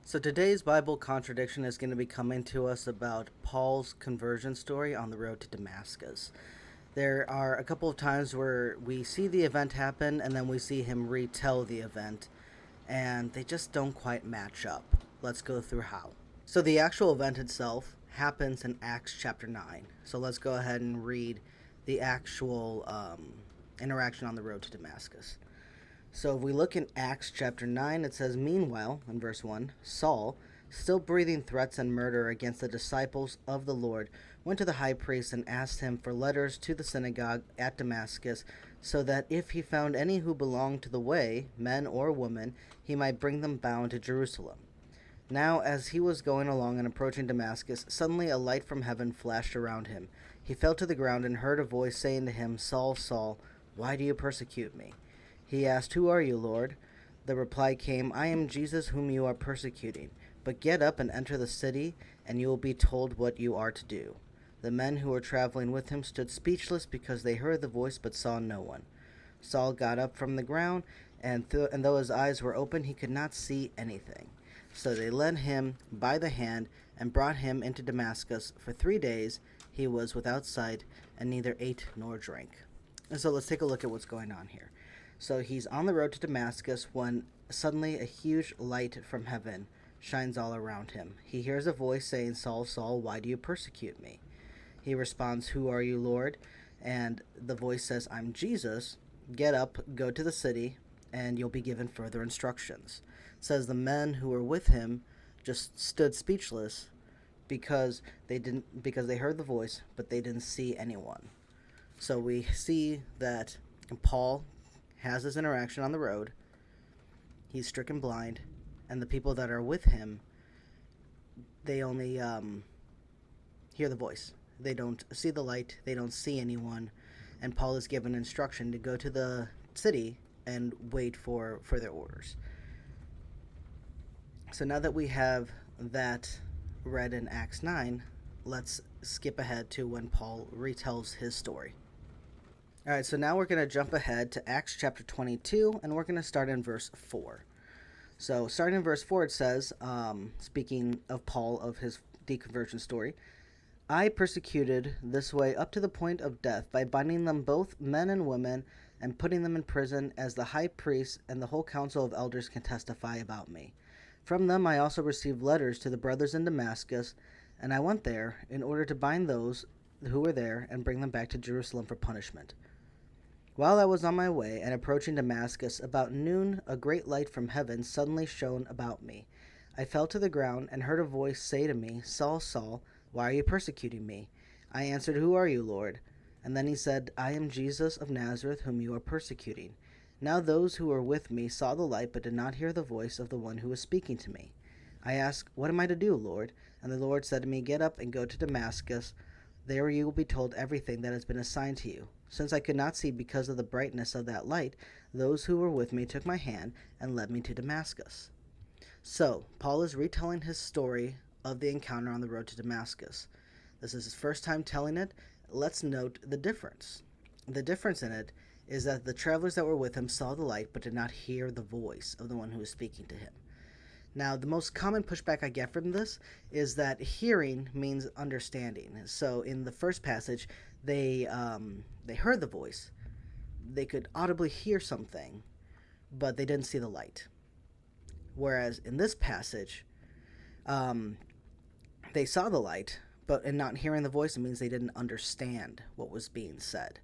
So today's Bible contradiction is going to be coming to us about Paul's conversion story on the road to Damascus. There are a couple of times where we see the event happen and then we see him retell the event, and they just don't quite match up. Let's go through how. So the actual event itself happens in Acts chapter 9. So let's go ahead and read the actual interaction on the road to Damascus. So if we look in Acts chapter 9, it says, "Meanwhile," in verse 1, "Saul, still breathing threats and murder against the disciples of the Lord, went to the high priest and asked him for letters to the synagogue at Damascus, so that if he found any who belonged to the way, men or women, he might bring them bound to Jerusalem. Now, as he was going along and approaching Damascus, suddenly a light from heaven flashed around him. He fell to the ground and heard a voice saying to him, 'Saul, Saul, why do you persecute me?' He asked, 'Who are you, Lord?' The reply came, 'I am Jesus whom you are persecuting. But get up and enter the city, and you will be told what you are to do.' The men who were traveling with him stood speechless because they heard the voice but saw no one. Saul got up from the ground, and though his eyes were open, he could not see anything. So they led him by the hand and brought him into Damascus. For 3 days he was without sight, and neither ate nor drank." And so let's take a look at what's going on here. So he's on the road to Damascus when suddenly a huge light from heaven shines all around him. He hears a voice saying, "Saul, Saul, why do you persecute me?" He responds, "Who are you, Lord?" And the voice says, "I'm Jesus. Get up, go to the city, and you'll be given further instructions." It says the men who were with him just stood speechless because they heard the voice, but they didn't see anyone. So we see that Paul has this interaction on the road. He's stricken blind, and the people that are with him, they only hear the voice. They don't see the light. They don't see anyone. And Paul is given instruction to go to the city and wait for further orders. So now that we have that read in Acts 9, let's skip ahead to when Paul retells his story. All right, so now we're going to jump ahead to Acts chapter 22, and we're going to start in verse 4. So starting in verse 4, it says, speaking of Paul, of his deconversion story, "I persecuted this way up to the point of death by binding them both, men and women, and putting them in prison, as the high priest and the whole council of elders can testify about me. From them I also received letters to the brothers in Damascus, and I went there in order to bind those who were there and bring them back to Jerusalem for punishment. While I was on my way and approaching Damascus, about noon a great light from heaven suddenly shone about me. I fell to the ground and heard a voice say to me, 'Saul, Saul, why are you persecuting me?' I answered, 'Who are you, Lord?' And then he said, 'I am Jesus of Nazareth whom you are persecuting.' Now those who were with me saw the light but did not hear the voice of the one who was speaking to me. I asked, 'What am I to do, Lord?' And the Lord said to me, 'Get up and go to Damascus. There you will be told everything that has been assigned to you.' Since I could not see because of the brightness of that light, those who were with me took my hand and led me to Damascus." So, Paul is retelling his story of the encounter on the road to Damascus. This is his first time telling it. Let's note the difference. The difference in it is that the travelers that were with him saw the light but did not hear the voice of the one who was speaking to him. Now, the most common pushback I get from this is that hearing means understanding. So, in the first passage, they heard the voice. They could audibly hear something, but they didn't see the light. Whereas in this passage, they saw the light, but in not hearing the voice, it means they didn't understand what was being said.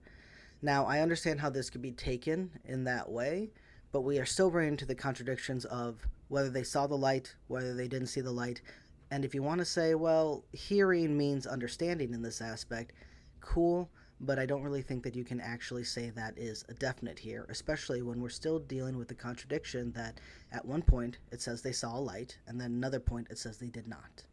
Now, I understand how this could be taken in that way, but we are still running into the contradictions of whether they saw the light, whether they didn't see the light. And if you want to say, well, hearing means understanding in this aspect, cool, but I don't really think that you can actually say that is a definite here, especially when we're still dealing with the contradiction that at one point it says they saw a light, and then another point it says they did not.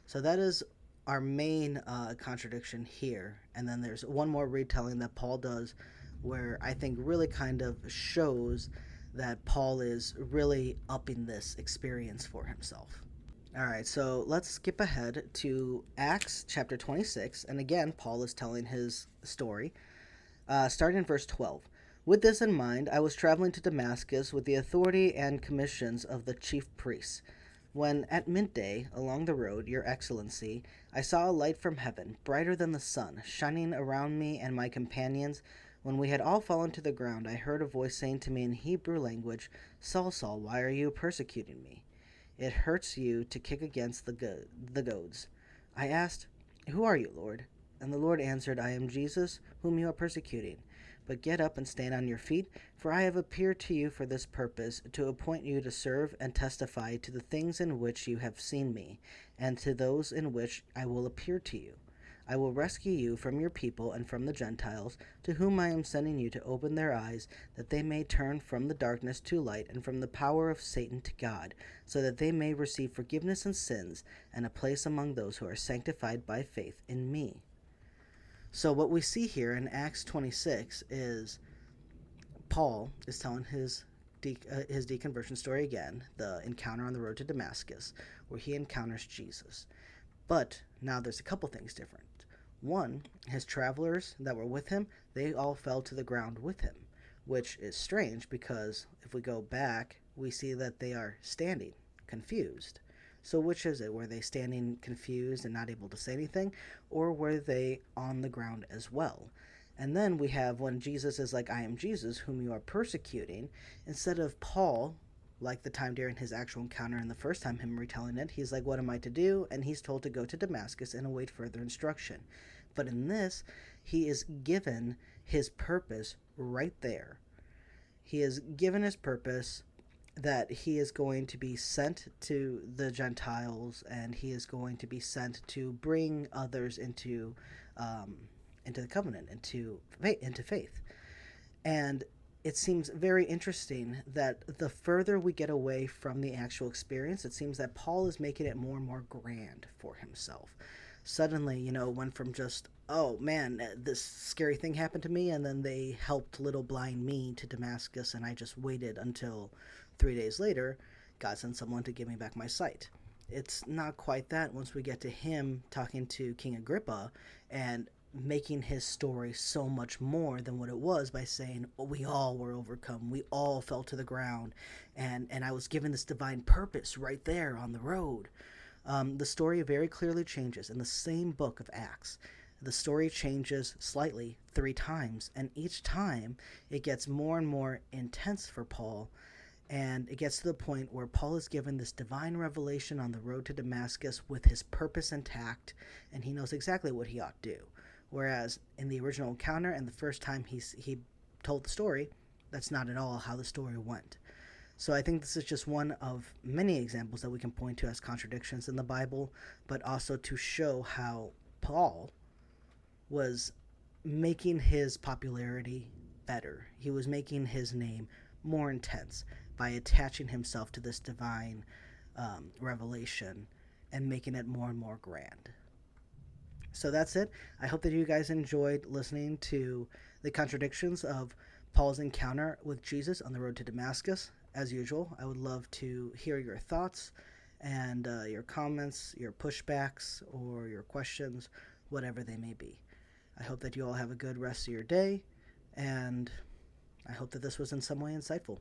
So that is our main contradiction here. And then there's one more retelling that Paul does where I think really kind of shows that Paul is really upping this experience for himself. All right, so let's skip ahead to Acts chapter 26. And again, Paul is telling his story, starting in verse 12. "With this in mind, I was traveling to Damascus with the authority and commissions of the chief priests. When at midday, along the road, Your Excellency, I saw a light from heaven, brighter than the sun, shining around me and my companions. When we had all fallen to the ground, I heard a voice saying to me in Hebrew language, Saul, Saul, why are you persecuting me? It hurts you to kick against the goads. I asked, Who are you, Lord? And the Lord answered, I am Jesus, whom you are persecuting. But get up and stand on your feet, for I have appeared to you for this purpose, to appoint you to serve and testify to the things in which you have seen me, and to those in which I will appear to you. I will rescue you from your people and from the Gentiles, to whom I am sending you to open their eyes, that they may turn from the darkness to light and from the power of Satan to God, so that they may receive forgiveness of sins and a place among those who are sanctified by faith in me. So what we see here in Acts 26 is Paul is telling his deconversion story again, the encounter on the road to Damascus, where he encounters Jesus. But now there's a couple things different. One, his travelers that were with him, they all fell to the ground with him, which is strange because if we go back, we see that they are standing, confused. So which is it? Were they standing confused and not able to say anything? Or were they on the ground as well? And then we have when Jesus is like, I am Jesus, whom you are persecuting, instead of Paul, like the time during his actual encounter and the first time him retelling it, he's like, what am I to do? And he's told to go to Damascus and await further instruction. But in this, he is given his purpose right there. He is given his purpose that he is going to be sent to the Gentiles and he is going to be sent to bring others into the covenant, into faith. And it seems very interesting that the further we get away from the actual experience, it seems that Paul is making it more and more grand for himself. Suddenly, went from just, oh man, this scary thing happened to me, and then they helped little blind me to Damascus, and I just waited until 3 days later, God sent someone to give me back my sight. It's not quite that once we get to him talking to King Agrippa and making his story so much more than what it was by saying, we all were overcome, we all fell to the ground, and I was given this divine purpose right there on the road. The story very clearly changes in the same book of Acts. The story changes slightly 3 times, and each time it gets more and more intense for Paul, and it gets to the point where Paul is given this divine revelation on the road to Damascus with his purpose intact, and he knows exactly what he ought to do. Whereas in the original encounter and the first time he told the story, that's not at all how the story went. So I think this is just one of many examples that we can point to as contradictions in the Bible, but also to show how Paul was making his popularity better. He was making his name more intense by attaching himself to this divine revelation and making it more and more grand. So that's it. I hope that you guys enjoyed listening to the contradictions of Paul's encounter with Jesus on the road to Damascus. As usual, I would love to hear your thoughts and your comments, your pushbacks, or your questions, whatever they may be. I hope that you all have a good rest of your day, and I hope that this was in some way insightful.